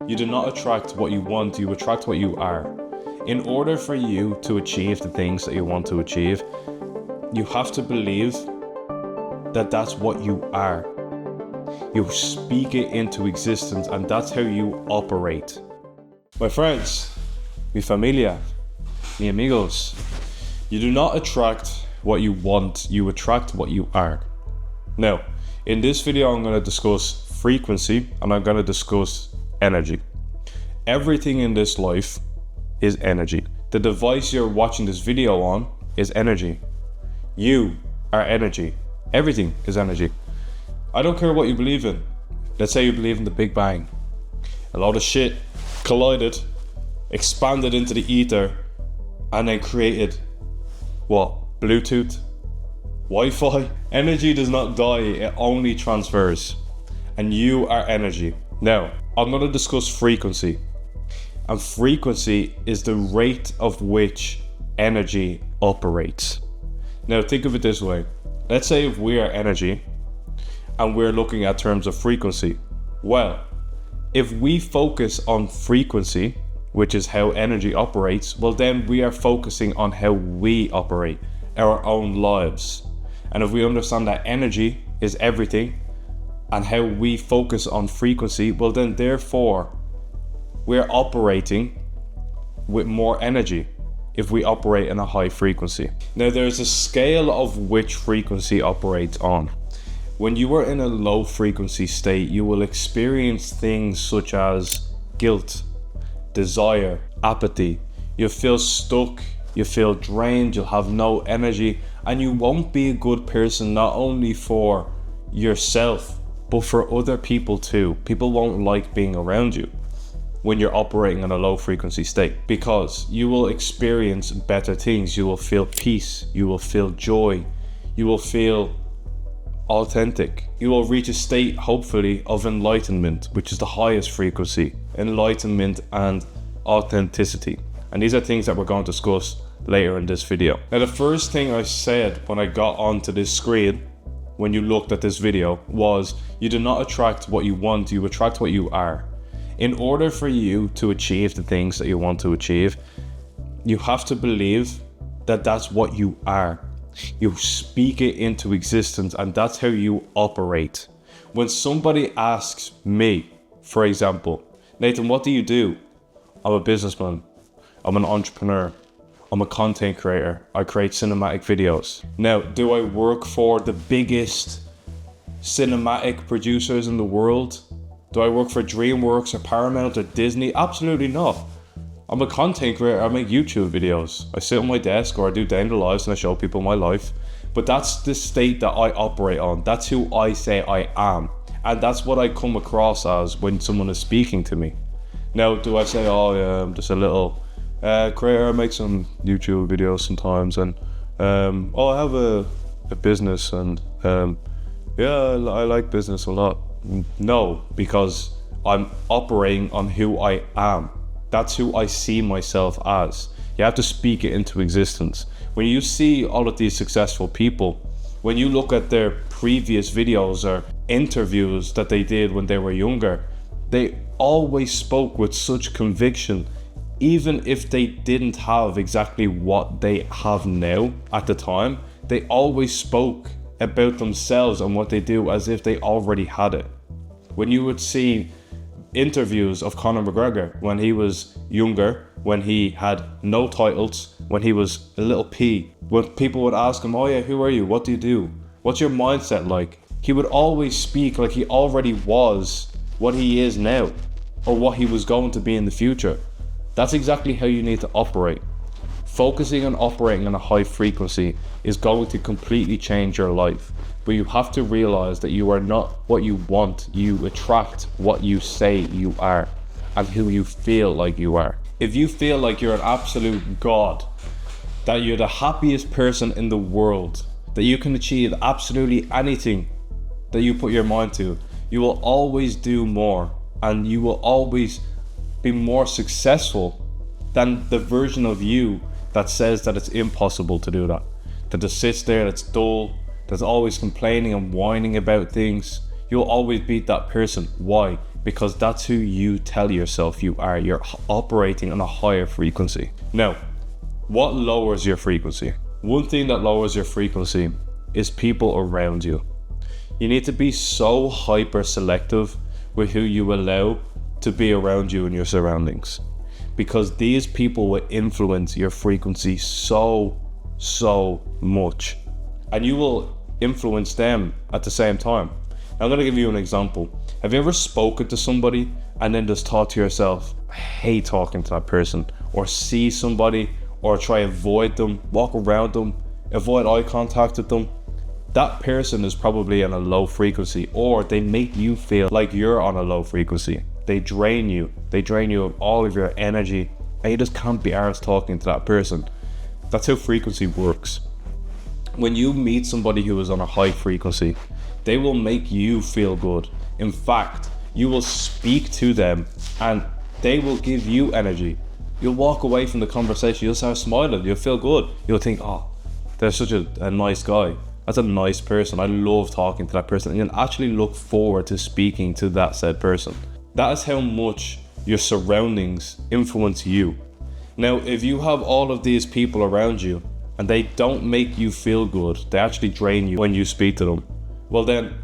You do not attract what you want, you attract what you are. In order for you to achieve the things that you want to achieve, you have to believe that that's what you are. You speak it into existence, and that's how you operate. My friends, mi familia, mi amigos, you do not attract what you want, you attract what you are. Now, in this video, I'm going to discuss frequency and I'm going to discuss energy. Everything in this life is energy. The device you're watching this video on is energy. You are energy. Everything is energy. I don't care what you believe in. Let's say you believe in the Big Bang. A lot of shit collided, expanded into the ether, and then created what? Bluetooth? Wi-Fi? Energy does not die, it only transfers. And you are energy. Now, I'm going to discuss frequency. And frequency is the rate of which energy operates. Now, think of it this way. Let's say if we are energy and we're looking at terms of frequency. Well, if we focus on frequency, which is how energy operates, well then we are focusing on how we operate our own lives. And if we understand that energy is everything and how we focus on frequency, well then therefore we're operating with more energy if we operate in a high frequency. Now there's a scale of which frequency operates on. When you are in a low frequency state, you will experience things such as guilt, desire, apathy. You'll feel stuck, you feel drained, you'll have no energy, and you won't be a good person not only for yourself, but for other people too. People won't like being around you when you're operating in a low frequency state, because you will experience better things. You will feel peace, you will feel joy, you will feel authentic. You will reach a state, hopefully, of enlightenment, which is the highest frequency. Enlightenment and authenticity. And these are things that we're going to discuss later in this video. Now, the first thing I said when I got onto this screen, when you looked at this video, was you do not attract what you want, you attract what you are. In order for you to achieve the things that you want to achieve, you have to believe that that's what you are. You speak it into existence, and that's how you operate. When somebody asks me, for example, Nathan, what do you do? I'm a businessman. I'm an entrepreneur. I'm a content creator. I create cinematic videos. Now, do I work for the biggest cinematic producers in the world? Do I work for DreamWorks or Paramount or Disney? Absolutely not. I'm a content creator. I make YouTube videos. I sit on my desk or I do day in the lives and I show people my life. But that's the state that I operate on. That's who I say I am. And that's what I come across as when someone is speaking to me. Now, do I say, oh yeah, I'm just a little creator, I make some YouTube videos sometimes, and I have a business, and yeah, I like business a lot. No, because I'm operating on who I am. That's who I see myself as. You have to speak it into existence. When you see all of these successful people, when you look at their previous videos or interviews that they did when they were younger, they always spoke with such conviction, even if they didn't have exactly what they have now at the time. They always spoke about themselves and what they do as if they already had it. When you would see interviews of Conor McGregor when he was younger, when he had no titles, when he was a little pea, when people would ask him, oh yeah, who are you? What do you do? What's your mindset like? He would always speak like he already was what he is now, or what he was going to be in the future. That's exactly how you need to operate. Focusing on operating on a high frequency is going to completely change your life. But you have to realize that you are not what you want. You attract what you say you are and who you feel like you are. If you feel like you're an absolute god, that you're the happiest person in the world, that you can achieve absolutely anything that you put your mind to, you will always do more, and you will always be more successful than the version of you that says that it's impossible to do that. That just sits there, that's dull, that's always complaining and whining about things. You'll always beat that person. Why? because that's who you tell yourself you are. You're operating on a higher frequency. Now, what lowers your frequency? One thing that lowers your frequency is people around you. You need to be so hyper selective with who you allow to be around you and your surroundings, because these people will influence your frequency so much, and you will influence them at the same time. I'm going to give you an example. Have you ever spoken to somebody and then just thought to yourself, I hate talking to that person, or see somebody or try avoid them, walk around them, avoid eye contact with them? That person is probably on a low frequency, or they make you feel like you're on a low frequency. They drain you of all of your energy, and you just can't be arsed talking to that person. That's how frequency works. When you meet somebody who is on a high frequency, they will make you feel good. In fact, you will speak to them and they will give you energy. You'll walk away from the conversation, you'll start smiling, you'll feel good. You'll think, oh, they're such a nice guy. That's a nice person. I love talking to that person. And you'll actually look forward to speaking to that said person. That is how much your surroundings influence you. Now, if you have all of these people around you and they don't make you feel good, they actually drain you when you speak to them, well then,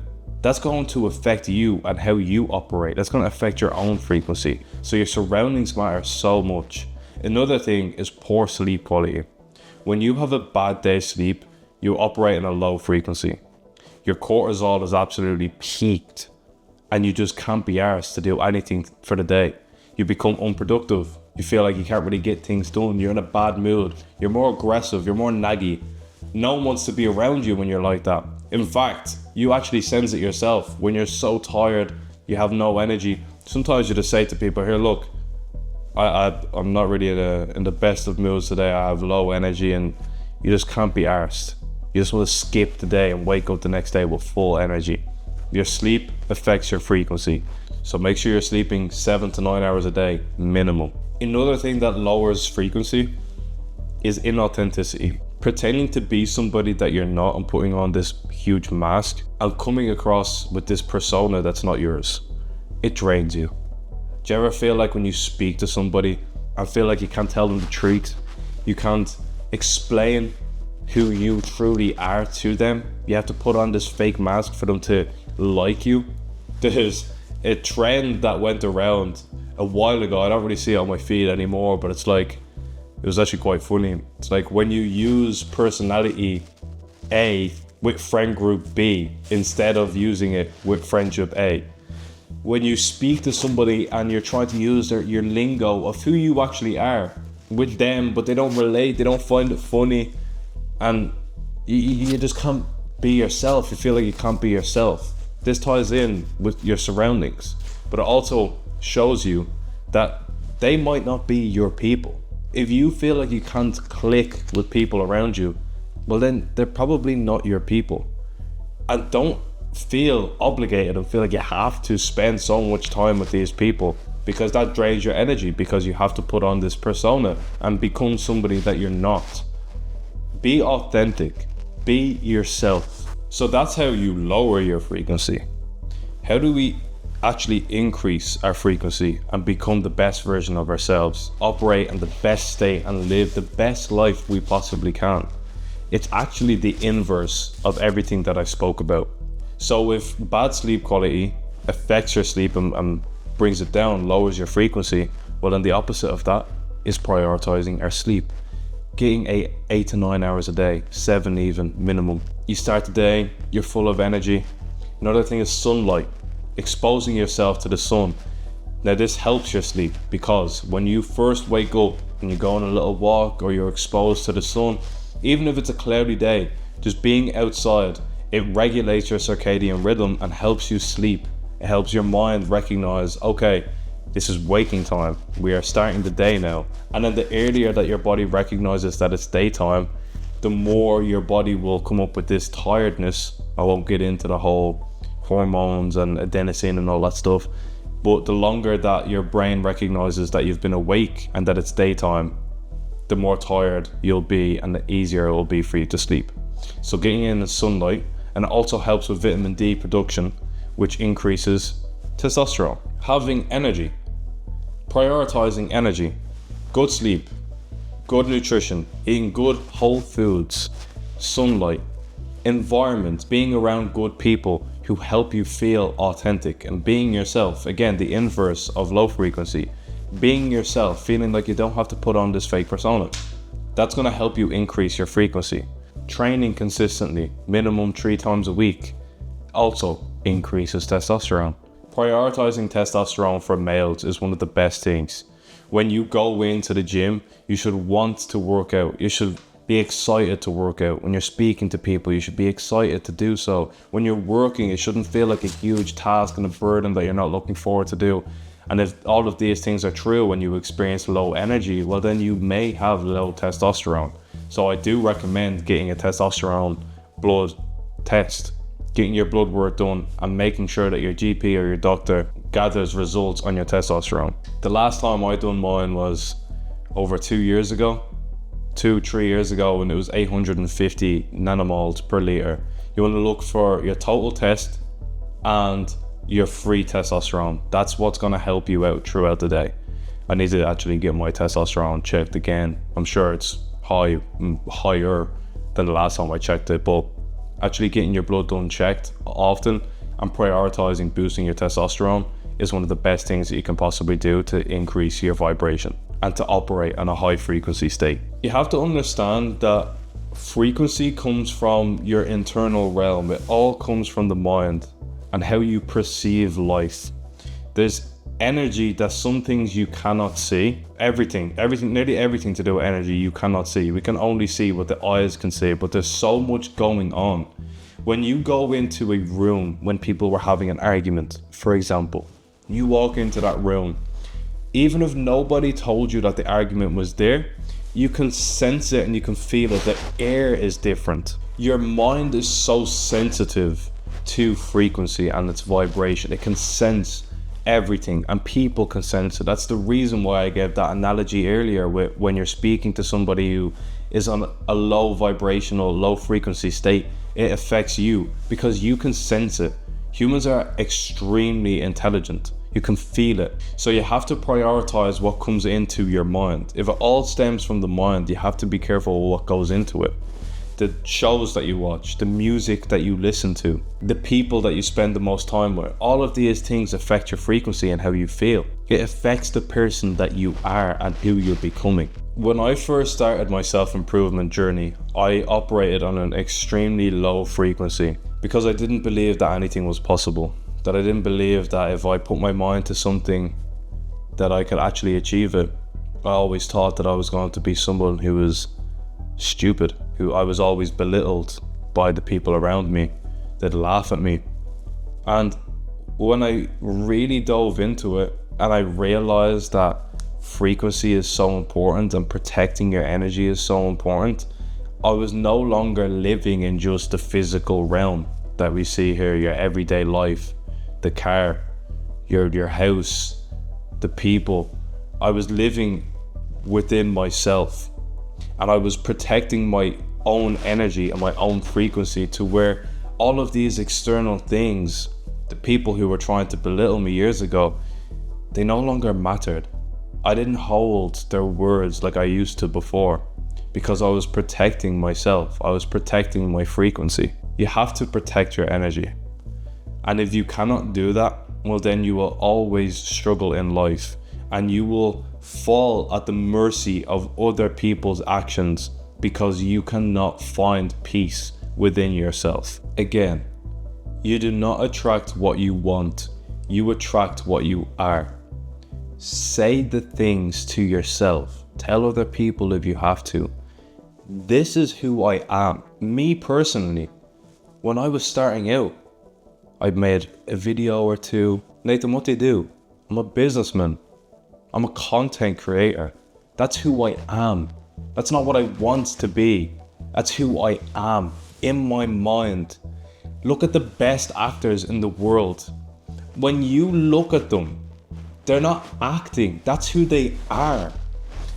that's going to affect you and how you operate. That's going to affect your own frequency. So your surroundings matter so much. Another thing is poor sleep quality. When you have a bad day's sleep, you operate in a low frequency. Your cortisol is absolutely peaked and you just can't be arsed to do anything for the day. You become unproductive. You feel like you can't really get things done. You're in a bad mood. You're more aggressive. You're more naggy. No one wants to be around you when you're like that. In fact, you actually sense it yourself. When you're so tired, you have no energy. Sometimes you just say to people, here, look, I'm not really in the best of moods today. I have low energy, and you just can't be arsed. You just want to skip the day and wake up the next day with full energy. Your sleep affects your frequency. So make sure you're sleeping 7 to 9 hours a day, minimum. Another thing that lowers frequency is inauthenticity. Pretending to be somebody that you're not and putting on this huge mask and coming across with this persona that's not yours. It drains you. Do you ever feel like when you speak to somebody and feel like you can't tell them the truth? You can't explain who you truly are to them. You have to put on this fake mask for them to like you. There's a trend that went around a while ago. I don't really see it on my feed anymore, but it's like, it was actually quite funny. It's like when you use personality A with friend group B instead of using it with friendship A. When you speak to somebody and you're trying to use your lingo of who you actually are with them, but they don't relate, they don't find it funny, and you just can't be yourself. You feel like you can't be yourself. This ties in with your surroundings, but it also shows you that they might not be your people. If you feel like you can't click with people around you, well then they're probably not your people. And don't feel obligated and feel like you have to spend so much time with these people, because that drains your energy, because you have to put on this persona and become somebody that you're not. Be authentic, be yourself. So that's how you lower your frequency. How do we actually increase our frequency and become the best version of ourselves, operate in the best state and live the best life we possibly can? It's actually the inverse of everything that I spoke about. So if bad sleep quality affects your sleep and brings it down, lowers your frequency, well then the opposite of that is prioritizing our sleep. Getting 8 to 9 hours a day, 7 even minimum. You start the day, you're full of energy. Another thing is sunlight, exposing yourself to the sun. Now this helps your sleep, because when you first wake up and you go on a little walk or you're exposed to the sun, even if it's a cloudy day, just being outside, it regulates your circadian rhythm and helps you sleep. It helps your mind recognize, okay, this is waking time. We are starting the day now. And then the earlier that your body recognizes that it's daytime, the more your body will come up with this tiredness. I won't get into the whole hormones and adenosine and all that stuff, but the longer that your brain recognizes that you've been awake and that it's daytime, the more tired you'll be and the easier it will be for you to sleep. So getting in the sunlight, and it also helps with vitamin D production, which increases Testosterone. Having energy. Prioritizing energy. Good sleep. Good nutrition. Eating good whole foods. Sunlight. Environment. Being around good people who help you feel authentic and being yourself. Again, the inverse of low frequency. Being yourself, feeling like you don't have to put on this fake persona. That's going to help you increase your frequency. Training consistently, minimum 3 times a week, also increases testosterone. Prioritizing testosterone for males is one of the best things. When you go into the gym, you should want to work out. You should be excited to work out. When you're speaking to people, you should be excited to do so. When you're working, it shouldn't feel like a huge task and a burden that you're not looking forward to do. And if all of these things are true when you experience low energy, well then you may have low testosterone. So I do recommend getting a testosterone blood test, getting your blood work done and making sure that your GP or your doctor gathers results on your testosterone. The last time I done mine was over 3 years ago, and it was 850 nanomoles per liter. You want to look for your total test and your free testosterone. That's what's going to help you out throughout the day. I need to actually get my testosterone checked again. I'm sure it's higher than the last time I checked it, but actually getting your blood done checked often and prioritizing boosting your testosterone is one of the best things that you can possibly do to increase your vibration and to operate on a high frequency state. You have to understand that frequency comes from your internal realm. It all comes from the mind and how you perceive life. There's energy, that's some things you cannot see. Nearly everything to do with energy you cannot see. We can only see what the eyes can see, but there's so much going on. When you go into a room when people were having an argument, for example, you walk into that room, even if nobody told you that the argument was there, you can sense it and you can feel it. The air is different. Your mind is so sensitive to frequency and its vibration. It can sense everything and people can sense it. That's the reason why I gave that analogy earlier with when you're speaking to somebody who is on a low vibrational, low frequency state, it affects you because you can sense it. Humans are extremely intelligent. You can feel it. So you have to prioritize what comes into your mind. If it all stems from the mind, you have to be careful with what goes into it. The shows that you watch, the music that you listen to, the people that you spend the most time with, all of these things affect your frequency and how you feel. It affects the person that you are and who you're becoming. When I first started my self-improvement journey, I operated on an extremely low frequency because I didn't believe that anything was possible. That I didn't believe that if I put my mind to something that I could actually achieve it. I always thought that I was going to be someone who was stupid, who I was always belittled by the people around me. They'd laugh at me. And when I really dove into it and I realized that frequency is so important and protecting your energy is so important, I was no longer living in just the physical realm that we see here, your everyday life, the car, your house, the people. I was living within myself and I was protecting my own energy and my own frequency to where all of these external things, the people who were trying to belittle me years ago, they no longer mattered. I didn't hold their words like I used to before because I was protecting myself. I was protecting my frequency. You have to protect your energy. And if you cannot do that, well then you will always struggle in life and you will fall at the mercy of other people's actions because you cannot find peace within yourself. Again, you do not attract what you want, you attract what you are. Say the things to yourself. Tell other people if you have to. This is who I am. Me personally, when I was starting out, I made a video or two. Nathan, what do you do? I'm a businessman. I'm a content creator. That's who I am. That's not what I want to be. That's who I am in my mind. Look at the best actors in the world. When you look at them, they're not acting. That's who they are.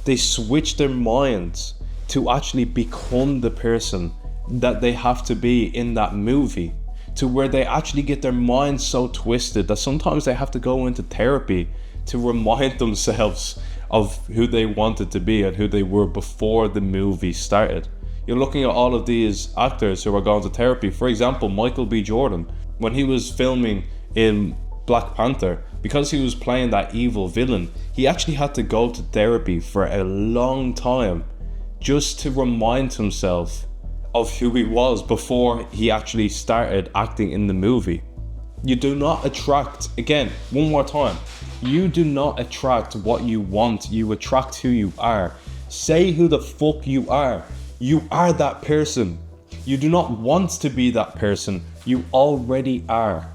They switch their minds to actually become the person that they have to be in that movie, to where they actually get their minds so twisted that sometimes they have to go into therapy to remind themselves of who they wanted to be and who they were before the movie started. You're looking at all of these actors who are going to therapy. For example, Michael B. Jordan, when he was filming in Black Panther, because he was playing that evil villain, he actually had to go to therapy for a long time just to remind himself of who he was before he actually started acting in the movie. You do not attract, again, one more time, you do not attract what you want, you attract who you are. Say who the fuck you are. You are that person. You do not want to be that person. You already are.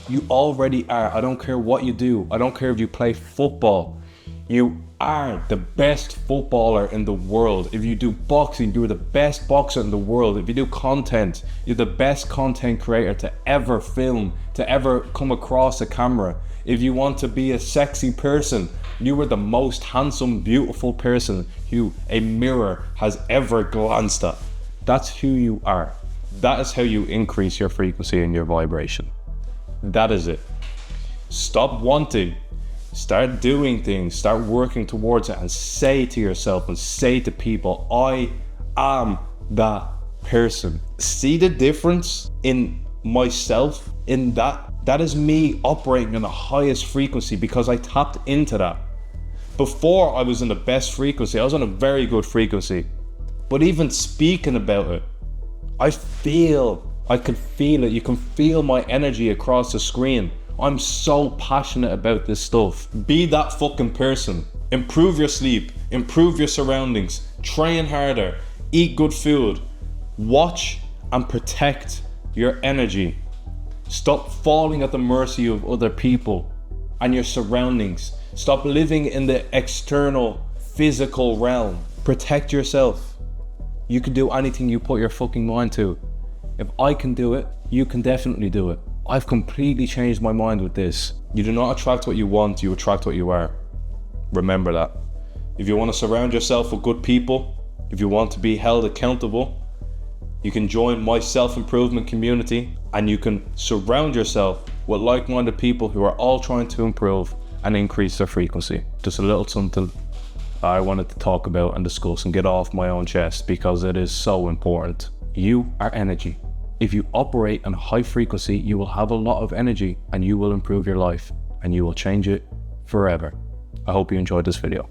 You already are. I don't care what you do. I don't care if you play football. You are the best footballer in the world. If you do boxing, you're the best boxer in the world. If you do content, you're the best content creator to ever film, to ever come across a camera. If you want to be a sexy person, you are the most handsome, beautiful person who a mirror has ever glanced at. That's who you are. That is how you increase your frequency and your vibration. That is it. Stop wanting. Start doing things. Start working towards it and say to yourself and say to people, I am that person. See the difference in myself in that? That is me operating in the highest frequency because I tapped into that. Before I was in the best frequency, I was on a very good frequency. But even speaking about it, I could feel it. You can feel my energy across the screen. I'm so passionate about this stuff. Be that fucking person. Improve your sleep, improve your surroundings, train harder, eat good food, watch and protect your energy. Stop falling at the mercy of other people and your surroundings. Stop living in the external physical realm. Protect yourself. You can do anything you put your fucking mind to. If I can do it, you can definitely do it. I've completely changed my mind with this. You do not attract what you want, you attract what you are. Remember that. If you want to surround yourself with good people, if you want to be held accountable, you can join my self-improvement community and you can surround yourself with like-minded people who are all trying to improve and increase their frequency. Just a little something I wanted to talk about and discuss and get off my own chest because it is so important. You are energy. If you operate on a high frequency, you will have a lot of energy and you will improve your life and you will change it forever. I hope you enjoyed this video.